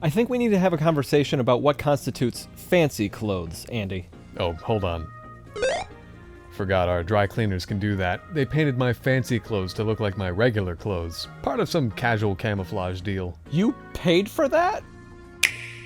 I think we need to have a conversation about what constitutes fancy clothes, Andy. Oh, hold on. Forgot our dry cleaners can do that. They painted my fancy clothes to look like my regular clothes. Part of some casual camouflage deal. You paid for that?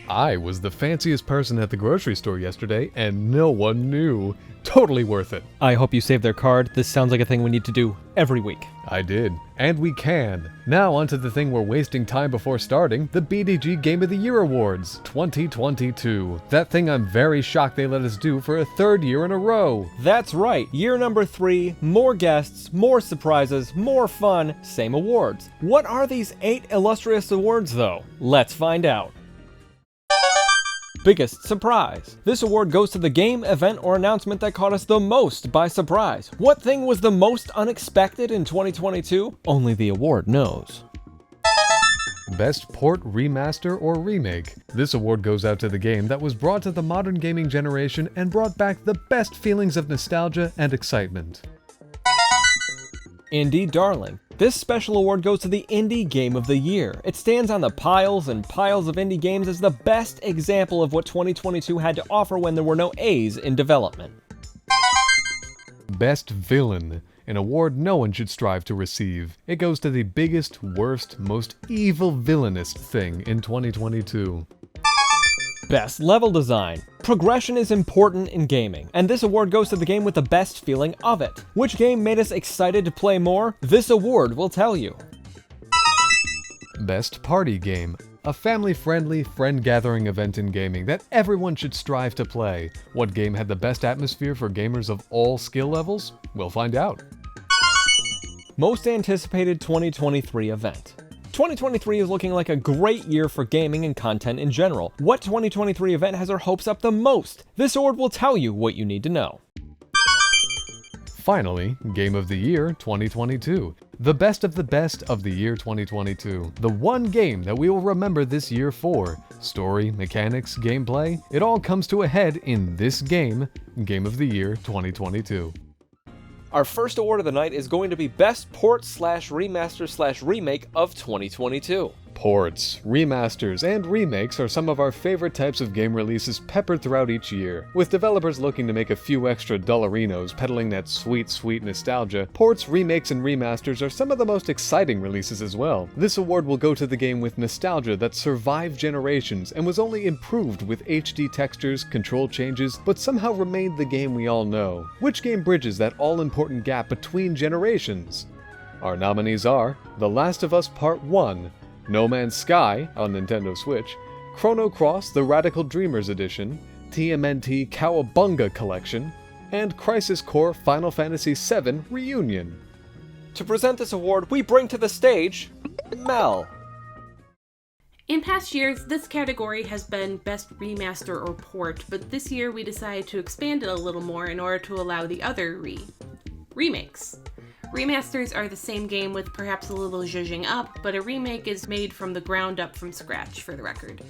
I was the fanciest person at the grocery store yesterday, and no one knew. Totally worth it. I hope you saved their card. This sounds like a thing we need to do every week. I did. And we can. Now onto the thing we're wasting time before starting, the BDG Game of the Year Awards 2022. That thing I'm very shocked they let us do for a third year in a row. That's right. Year number 3, more guests, more surprises, more fun, same awards. What are these 8 illustrious awards though? Let's find out. Biggest surprise. This award goes to the game, event, or announcement that caught us the most by surprise. What thing was the most unexpected in 2022? Only the award knows. Best Port, Remaster, or Remake. This award goes out to the game that was brought to the modern gaming generation and brought back the best feelings of nostalgia and excitement. Indie Darling. This special award goes to the Indie Game of the Year. It stands on the piles and piles of indie games as the best example of what 2022 had to offer when there were no A's in development. Best Villain. An award no one should strive to receive. It goes to the biggest, worst, most evil villainous thing in 2022. Best Level Design. Progression is important in gaming, and this award goes to the game with the best feeling of it. Which game made us excited to play more? This award will tell you. Best Party Game. A family-friendly, friend-gathering event in gaming that everyone should strive to play. What game had the best atmosphere for gamers of all skill levels? We'll find out. Most anticipated 2023 event. 2023 is looking like a great year for gaming and content in general. What 2023 event has our hopes up the most? This award will tell you what you need to know. Finally, Game of the Year 2022. The best of the year 2022. The one game that we will remember this year for. Story, mechanics, gameplay, it all comes to a head in this game, Game of the Year 2022. Our first award of the night is going to be Best Port/Remaster/Remake of 2022. Ports, remasters, and remakes are some of our favorite types of game releases peppered throughout each year. With developers looking to make a few extra dollarinos peddling that sweet, sweet nostalgia, ports, remakes, and remasters are some of the most exciting releases as well. This award will go to the game with nostalgia that survived generations and was only improved with HD textures, control changes, but somehow remained the game we all know. Which game bridges that all-important gap between generations? Our nominees are The Last of Us Part 1, No Man's Sky on Nintendo Switch, Chrono Cross The Radical Dreamers Edition, TMNT Cowabunga Collection, and Crisis Core Final Fantasy VII Reunion. To present this award, we bring to the stage Mel. In past years, this category has been Best Remaster or Port, but this year we decided to expand it a little more in order to allow the other remakes. Remasters are the same game with perhaps a little zhuzhing up, but a remake is made from the ground up from scratch, for the record.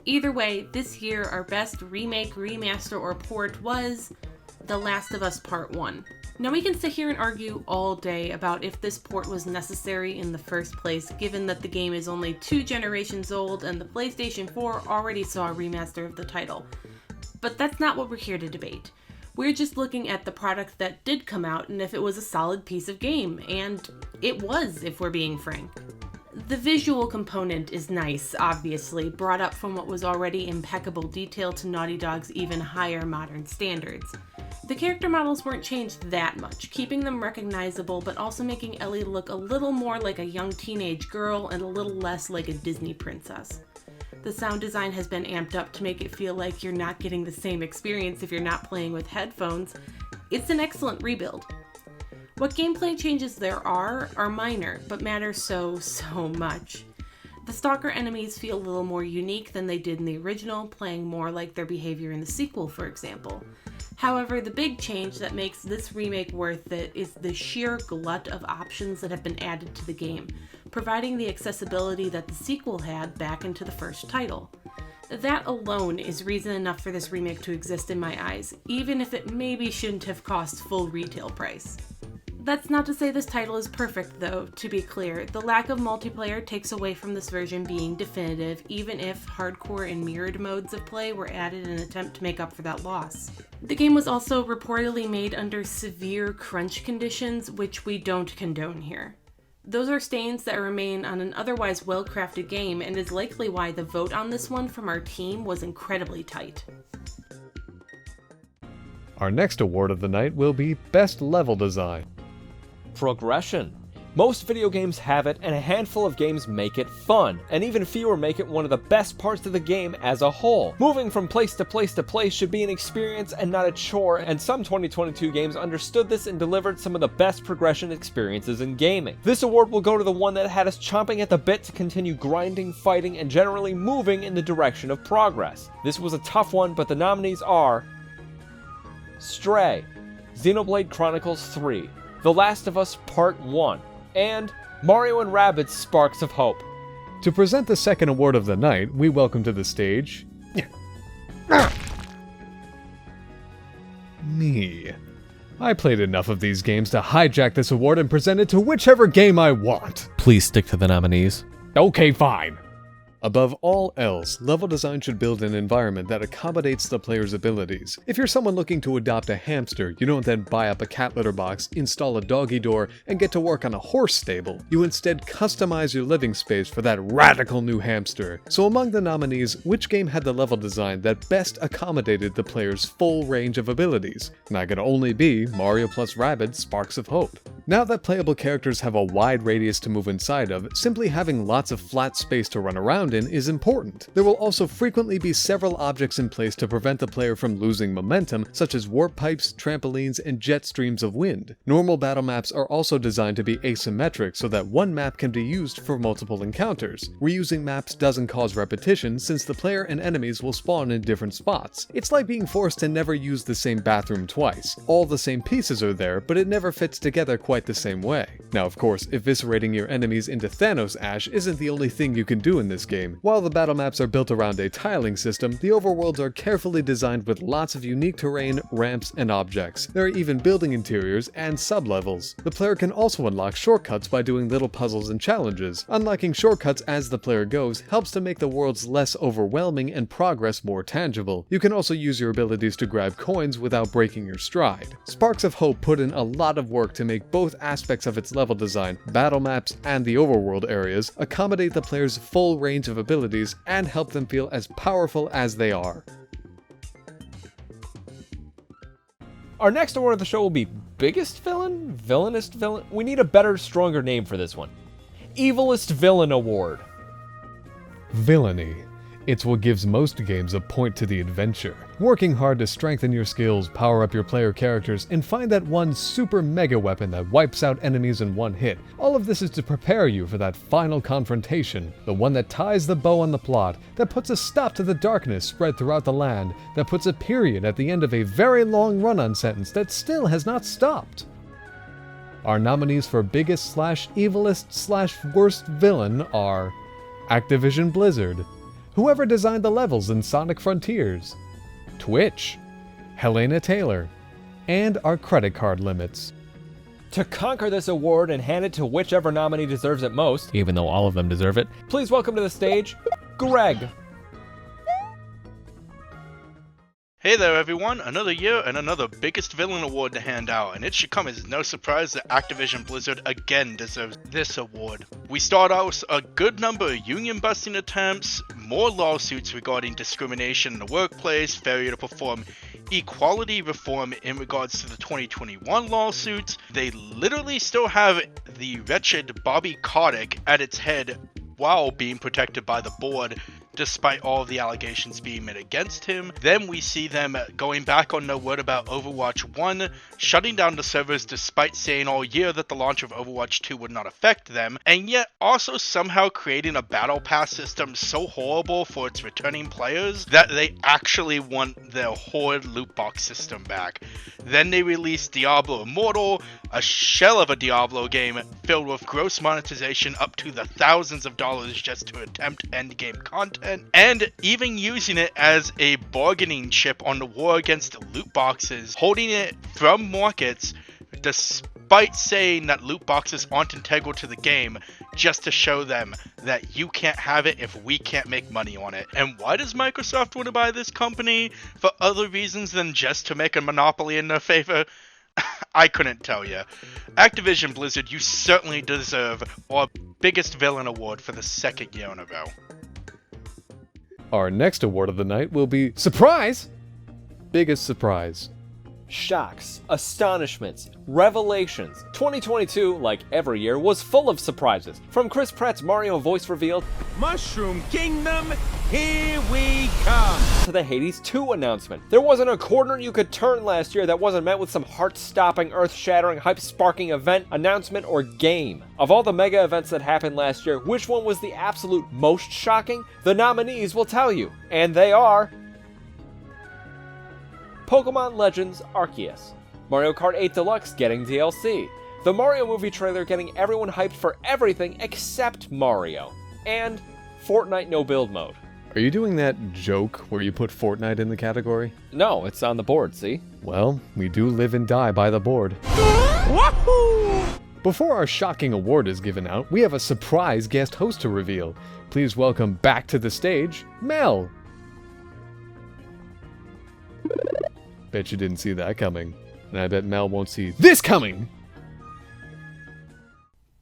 Either way, this year our best remake, remaster, or port was The Last of Us Part 1. Now we can sit here and argue all day about if this port was necessary in the first place, given that the game is only 2 generations old and the PlayStation 4 already saw a remaster of the title. But that's not what we're here to debate. We're just looking at the product that did come out and if it was a solid piece of game, and it was, if we're being frank. The visual component is nice, obviously, brought up from what was already impeccable detail to Naughty Dog's even higher modern standards. The character models weren't changed that much, keeping them recognizable but also making Ellie look a little more like a young teenage girl and a little less like a Disney princess. The sound design has been amped up to make it feel like you're not getting the same experience if you're not playing with headphones. It's an excellent rebuild. What gameplay changes there are minor, but matter so much. The Stalker enemies feel a little more unique than they did in the original, playing more like their behavior in the sequel, for example. However, the big change that makes this remake worth it is the sheer glut of options that have been added to the game, providing the accessibility that the sequel had back into the first title. That alone is reason enough for this remake to exist in my eyes, even if it maybe shouldn't have cost full retail price. That's not to say this title is perfect, though, to be clear. The lack of multiplayer takes away from this version being definitive, even if hardcore and mirrored modes of play were added in an attempt to make up for that loss. The game was also reportedly made under severe crunch conditions, which we don't condone here. Those are stains that remain on an otherwise well-crafted game, and is likely why the vote on this one from our team was incredibly tight. Our next award of the night will be Best Level Design. Progression. Most video games have it, and a handful of games make it fun, and even fewer make it one of the best parts of the game as a whole. Moving from place to place to place should be an experience and not a chore, and some 2022 games understood this and delivered some of the best progression experiences in gaming. This award will go to the one that had us chomping at the bit to continue grinding, fighting, and generally moving in the direction of progress. This was a tough one, but the nominees are Stray, Xenoblade Chronicles 3, The Last of Us Part 1, and Mario & Rabbids Sparks of Hope. To present the second award of the night, we welcome to the stage... me. I played enough of these games to hijack this award and present it to whichever game I want. Please stick to the nominees. Okay, fine. Above all else, level design should build an environment that accommodates the player's abilities. If you're someone looking to adopt a hamster, you don't then buy up a cat litter box, install a doggy door, and get to work on a horse stable. You instead customize your living space for that radical new hamster. So among the nominees, which game had the level design that best accommodated the player's full range of abilities? And that could only be Mario + Rabbids Sparks of Hope. Now that playable characters have a wide radius to move inside of, simply having lots of flat space to run around in is important. There will also frequently be several objects in place to prevent the player from losing momentum, such as warp pipes, trampolines, and jet streams of wind. Normal battle maps are also designed to be asymmetric so that one map can be used for multiple encounters. Reusing maps doesn't cause repetition since the player and enemies will spawn in different spots. It's like being forced to never use the same bathroom twice. All the same pieces are there, but it never fits together quite the same way. Now of course, eviscerating your enemies into Thanos Ash isn't the only thing you can do in this game. While the battle maps are built around a tiling system, the overworlds are carefully designed with lots of unique terrain, ramps, and objects. There are even building interiors and sub-levels. The player can also unlock shortcuts by doing little puzzles and challenges. Unlocking shortcuts as the player goes helps to make the worlds less overwhelming and progress more tangible. You can also use your abilities to grab coins without breaking your stride. Sparks of Hope put in a lot of work to make both aspects of its level design, battle maps, and the overworld areas accommodate the player's full range of abilities and help them feel as powerful as they are. Our next award of the show will be Biggest Villain? Villainest Villain? We need a better, stronger name for this one. Evilest Villain Award. Villainy. It's what gives most games a point to the adventure. Working hard to strengthen your skills, power up your player characters, and find that one super mega weapon that wipes out enemies in one hit. All of this is to prepare you for that final confrontation, the one that ties the bow on the plot, that puts a stop to the darkness spread throughout the land, that puts a period at the end of a very long run-on sentence that still has not stopped. Our nominees for Biggest / Evilest / Worst Villain are Activision Blizzard, whoever designed the levels in Sonic Frontiers, Twitch, Helena Taylor, and our credit card limits. To conquer this award and hand it to whichever nominee deserves it most, even though all of them deserve it, please welcome to the stage, Greg. Hey there everyone, another year and another Biggest Villain Award to hand out, and it should come as no surprise that Activision Blizzard again deserves this award. We start out with a good number of union-busting attempts, more lawsuits regarding discrimination in the workplace, failure to perform equality reform in regards to the 2021 lawsuits. They literally still have the wretched Bobby Kotick at its head while being protected by the board, despite all of the allegations being made against him. Then we see them going back on their word about Overwatch 1, shutting down the servers despite saying all year that the launch of Overwatch 2 would not affect them, and yet also somehow creating a battle pass system so horrible for its returning players that they actually want their horrid loot box system back. Then they released Diablo Immortal, a shell of a Diablo game filled with gross monetization up to the thousands of dollars just to attempt endgame content, and even using it as a bargaining chip on the war against loot boxes, holding it from markets despite despite saying that loot boxes aren't integral to the game, just to show them that you can't have it if we can't make money on it. And why does Microsoft want to buy this company? For other reasons than just to make a monopoly in their favor? I couldn't tell you. Activision Blizzard, you certainly deserve our biggest villain award for the second year in a row. Our next award of the night will be Surprise! Biggest surprise. Shocks, astonishments, revelations. 2022, like every year, was full of surprises. From Chris Pratt's Mario voice reveal, Mushroom Kingdom, here we come! to the Hades 2 announcement. There wasn't a corner you could turn last year that wasn't met with some heart-stopping, earth-shattering, hype-sparking event, announcement, or game. Of all the mega events that happened last year, which one was the absolute most shocking? The nominees will tell you. And they are... Pokemon Legends Arceus, Mario Kart 8 Deluxe getting DLC, the Mario movie trailer getting everyone hyped for everything except Mario, and Fortnite no build mode. Are you doing that joke where you put Fortnite in the category? No, it's on the board, see? Well, we do live and die by the board. Wahoo! Before our shocking award is given out, we have a surprise guest host to reveal. Please welcome back to the stage, Mel. Bet you didn't see that coming. And I bet Mel won't see this coming!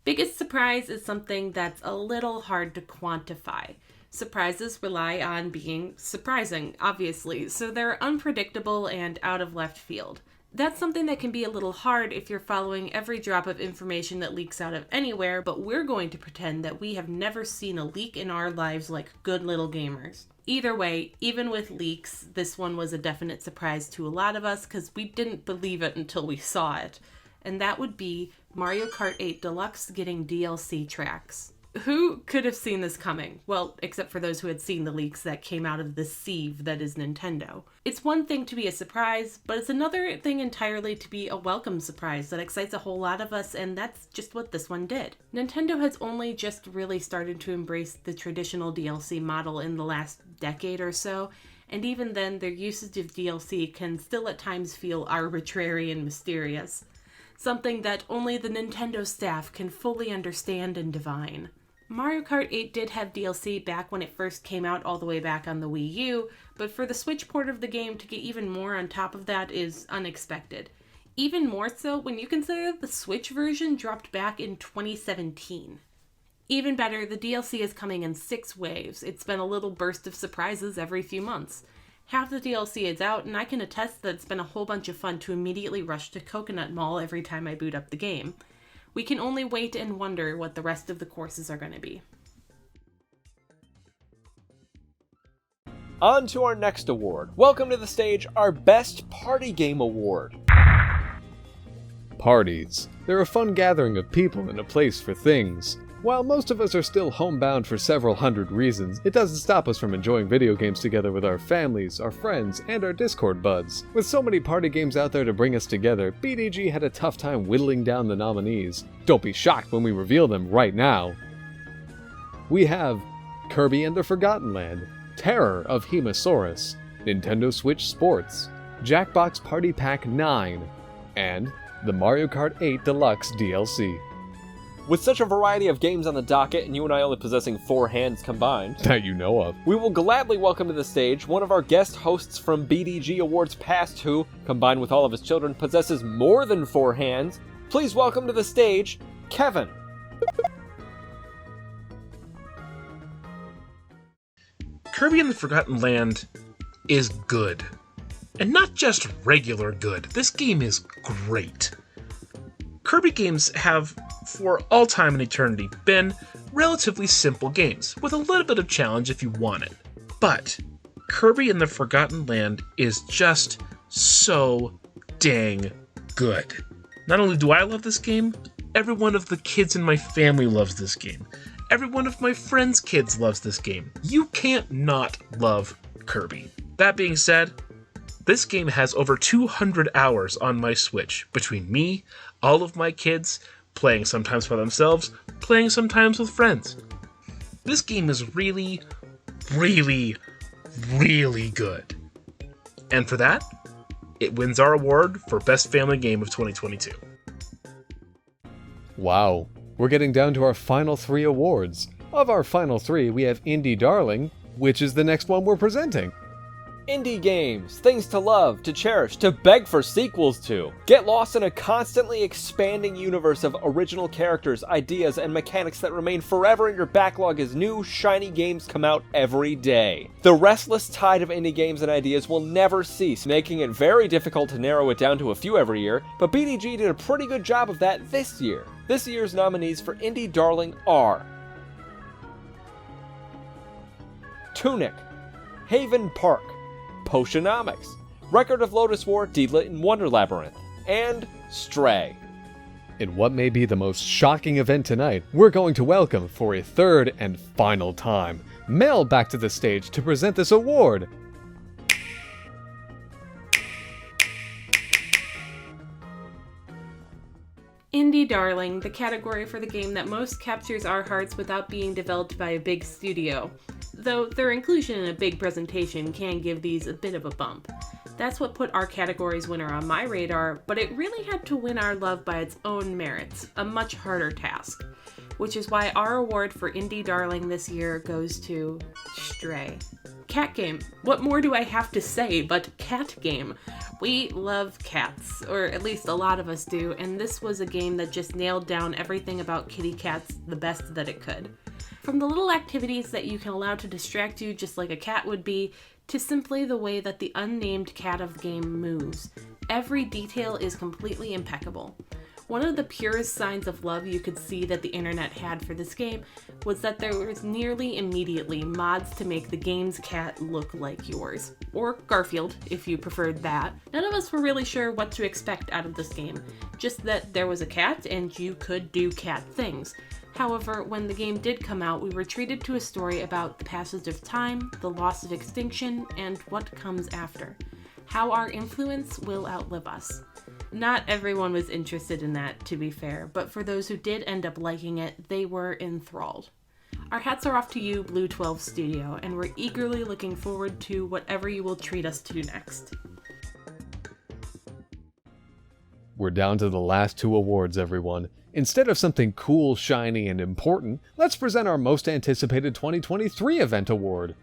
Biggest surprise is something that's a little hard to quantify. Surprises rely on being surprising, obviously, so they're unpredictable and out of left field. That's something that can be a little hard if you're following every drop of information that leaks out of anywhere, but we're going to pretend that we have never seen a leak in our lives like good little gamers. Either way, even with leaks, this one was a definite surprise to a lot of us because we didn't believe it until we saw it. And that would be Mario Kart 8 Deluxe getting DLC tracks. Who could have seen this coming? Well, except for those who had seen the leaks that came out of the sieve that is Nintendo. It's one thing to be a surprise, but it's another thing entirely to be a welcome surprise that excites a whole lot of us, and that's just what this one did. Nintendo has only just really started to embrace the traditional DLC model in the last decade or so, and even then their usage of DLC can still at times feel arbitrary and mysterious. Something that only the Nintendo staff can fully understand and divine. Mario Kart 8 did have DLC back when it first came out all the way back on the Wii U, but for the Switch port of the game to get even more on top of that is unexpected. Even more so when you consider the Switch version dropped back in 2017. Even better, the DLC is coming in 6 waves. It's been a little burst of surprises every few months. Half the DLC is out, and I can attest that it's been a whole bunch of fun to immediately rush to Coconut Mall every time I boot up the game. We can only wait and wonder what the rest of the courses are going to be. On to our next award. Welcome to the stage, our Best Party Game Award. Parties. They're a fun gathering of people and a place for things. While most of us are still homebound for several hundred reasons, it doesn't stop us from enjoying video games together with our families, our friends, and our Discord buds. With so many party games out there to bring us together, BDG had a tough time whittling down the nominees. Don't be shocked when we reveal them right now. We have Kirby and the Forgotten Land, Terror of Hemosaurus, Nintendo Switch Sports, Jackbox Party Pack 9, and the Mario Kart 8 Deluxe DLC. With such a variety of games on the docket, and you and I only possessing 4 hands combined, That you know of. we will gladly welcome to the stage one of our guest hosts from BDG Awards past who, combined with all of his children, possesses more than 4 hands. Please welcome to the stage, Kevin. Kirby and the Forgotten Land is good. And not just regular good. This game is great. Kirby games have, for all time and eternity, been relatively simple games, with a little bit of challenge if you want it. But Kirby and the Forgotten Land is just so dang good. Not only do I love this game, every one of the kids in my family loves this game. Every one of my friends' kids loves this game. You can't not love Kirby. That being said, this game has over 200 hours on my Switch, between me, all of my kids, playing sometimes by themselves, playing sometimes with friends. This game is really, really, really good. And for that, it wins our award for Best Family Game of 2022. Wow, we're getting down to our final 3 awards. Of our final 3, we have Indie Darling, which is the next one we're presenting. Indie games, things to love, to cherish, to beg for sequels to. Get lost in a constantly expanding universe of original characters, ideas, and mechanics that remain forever in your backlog as new, shiny games come out every day. The restless tide of indie games and ideas will never cease, making it very difficult to narrow it down to a few every year, but BDG did a pretty good job of that this year. This year's nominees for Indie Darling are Tunic, Haven Park, Potionomics, Record of Lotus War, Deedlit, and Wonder Labyrinth, and Stray. In what may be the most shocking event tonight, we're going to welcome, for a third and final time, Mel back to the stage to present this award. Indie Darling, the category for the game that most captures our hearts without being developed by a big studio. Though their inclusion in a big presentation can give these a bit of a bump. That's what put our category's winner on my radar, but it really had to win our love by its own merits, a much harder task. Which is why our award for Indie Darling this year goes to Stray. Cat game. What more do I have to say but cat game? We love cats, or at least a lot of us do, and this was a game that just nailed down everything about kitty cats the best that it could. From the little activities that you can allow to distract you just like a cat would be, to simply the way that the unnamed cat of the game moves. Every detail is completely impeccable. One of the purest signs of love you could see that the internet had for this game was that there was nearly immediately mods to make the game's cat look like yours. Or Garfield, if you preferred that. None of us were really sure what to expect out of this game, just that there was a cat and you could do cat things. However, when the game did come out, we were treated to a story about the passage of time, the loss of extinction, and what comes after. How our influence will outlive us. Not everyone was interested in that, to be fair, but for those who did end up liking it, they were enthralled. Our hats are off to you, Blue 12 Studio, and we're eagerly looking forward to whatever you will treat us to next. We're down to the last 2 awards, everyone. Instead of something cool, shiny, and important, let's present our most anticipated 2023 event award.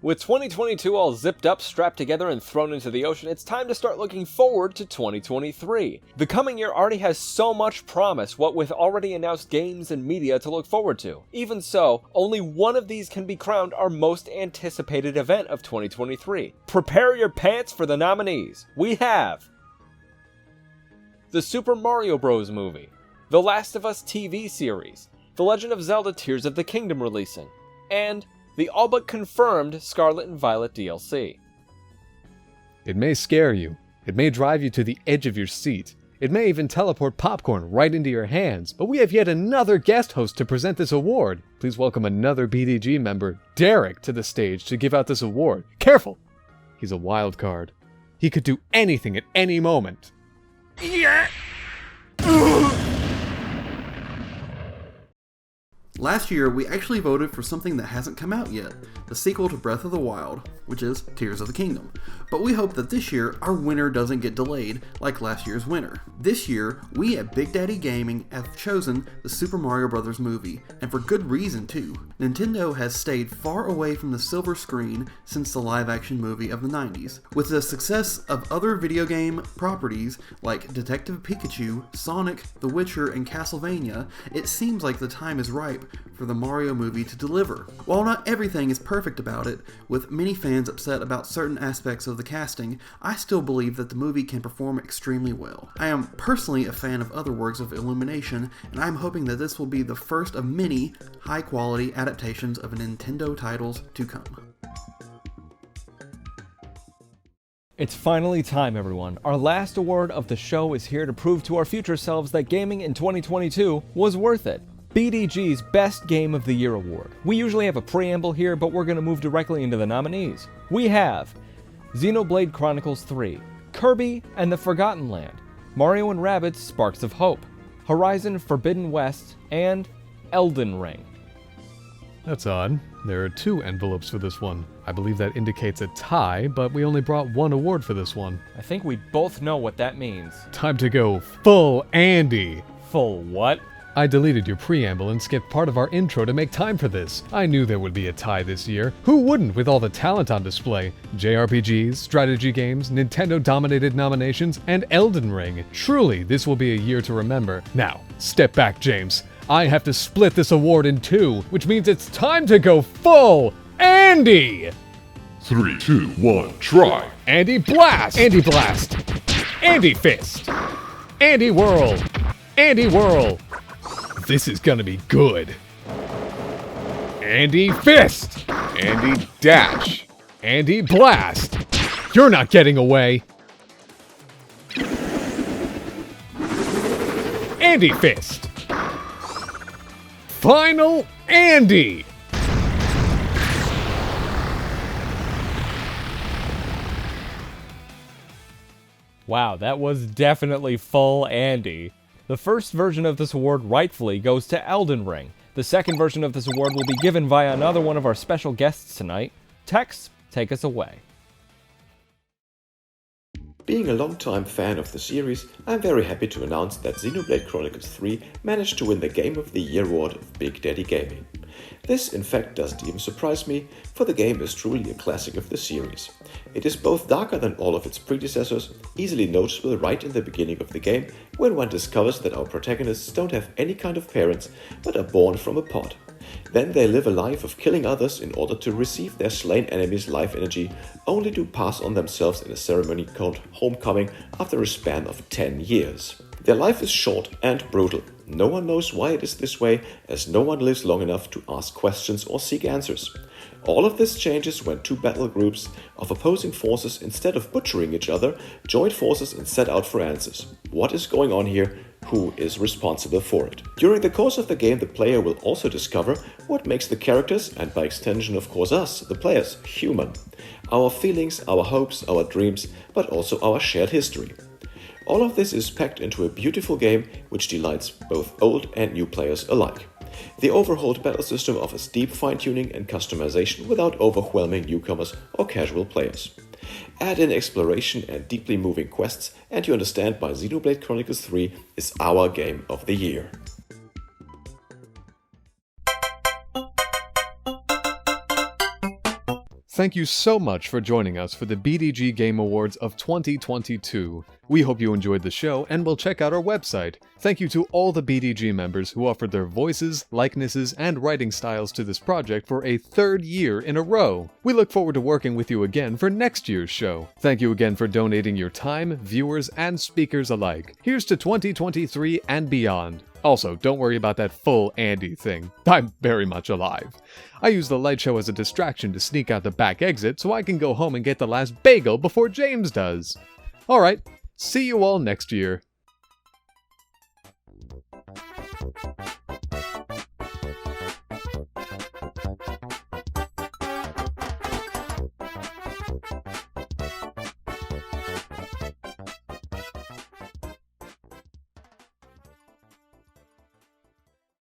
With 2022 all zipped up, strapped together, and thrown into the ocean, it's time to start looking forward to 2023. The coming year already has so much promise, what with already announced games and media to look forward to. Even so, only one of these can be crowned our most anticipated event of 2023. Prepare your pants for the nominees. We have the Super Mario Bros. Movie, The Last of Us TV series, The Legend of Zelda Tears of the Kingdom releasing, and the all but confirmed Scarlet and Violet DLC. It may scare you, it may drive you to the edge of your seat, it may even teleport popcorn right into your hands, but we have yet another guest host to present this award. Please welcome another BDG member, Derek, to the stage to give out this award. Careful! He's a wild card. He could do anything at any moment. Yeah. Last year, we actually voted for something that hasn't come out yet, the sequel to Breath of the Wild, which is Tears of the Kingdom. But we hope that this year, our winner doesn't get delayed like last year's winner. This year, we at Big Daddy Gaming have chosen the Super Mario Bros. Movie, and for good reason too. Nintendo has stayed far away from the silver screen since the live-action movie of the 90s. With the success of other video game properties like Detective Pikachu, Sonic, The Witcher, and Castlevania, it seems like the time is ripe for the Mario movie to deliver. While not everything is perfect about it, with many fans upset about certain aspects of the casting, I still believe that the movie can perform extremely well. I am personally a fan of other works of Illumination, and I'm hoping that this will be the first of many high-quality adaptations of Nintendo titles to come. It's finally time, everyone. Our last award of the show is here to prove to our future selves that gaming in 2022 was worth it. BDG's Best Game of the Year Award. We usually have a preamble here, but we're going to move directly into the nominees. We have Xenoblade Chronicles 3, Kirby and the Forgotten Land, Mario and Rabbids Sparks of Hope, Horizon Forbidden West, and Elden Ring. That's odd. There are 2 envelopes for this one. I believe that indicates a tie, but we only brought 1 award for this one. I think we both know what that means. Time to go full Andy. Full what? I deleted your preamble and skipped part of our intro to make time for this. I knew there would be a tie this year. Who wouldn't with all the talent on display? JRPGs, strategy games, Nintendo-dominated nominations, and Elden Ring. Truly, this will be a year to remember. Now, step back, James. I have to split this award in two, which means it's time to go full Andy! 3, 2, 1, try! Andy Blast! Andy Blast! Andy Fist! Andy Whirl! Andy Whirl! This is gonna be good. Andy Fist! Andy Dash! Andy Blast! You're not getting away! Andy Fist! Final Andy! Wow, that was definitely full Andy. The first version of this award rightfully goes to Elden Ring. The second version of this award will be given via another one of our special guests tonight. Tex, take us away. Being a long-time fan of the series, I'm very happy to announce that Xenoblade Chronicles 3 managed to win the Game of the Year award of Big Daddy Gaming. This, in fact, doesn't even surprise me, for the game is truly a classic of the series. It is both darker than all of its predecessors, easily noticeable right in the beginning of the game, when one discovers that our protagonists don't have any kind of parents, but are born from a pod. Then they live a life of killing others in order to receive their slain enemies' life energy, only to pass on themselves in a ceremony called Homecoming after a span of 10 years. Their life is short and brutal. No one knows why it is this way, as no one lives long enough to ask questions or seek answers. All of this changes when two battle groups of opposing forces, instead of butchering each other, joined forces and set out for answers. What is going on here? Who is responsible for it? During the course of the game, the player will also discover what makes the characters, and by extension of course us, the players, human. Our feelings, our hopes, our dreams, but also our shared history. All of this is packed into a beautiful game which delights both old and new players alike. The overhauled battle system offers deep fine-tuning and customization without overwhelming newcomers or casual players. Add in exploration and deeply moving quests, and you understand why Xenoblade Chronicles 3 is our game of the year. Thank you so much for joining us for the BDG Game Awards of 2022. We hope you enjoyed the show and will check out our website. Thank you to all the BDG members who offered their voices, likenesses, and writing styles to this project for a third year in a row. We look forward to working with you again for next year's show. Thank you again for donating your time, viewers, and speakers alike. Here's to 2023 and beyond. Also, don't worry about that full Andy thing. I'm very much alive. I use the light show as a distraction to sneak out the back exit so I can go home and get the last bagel before James does. Alright, see you all next year.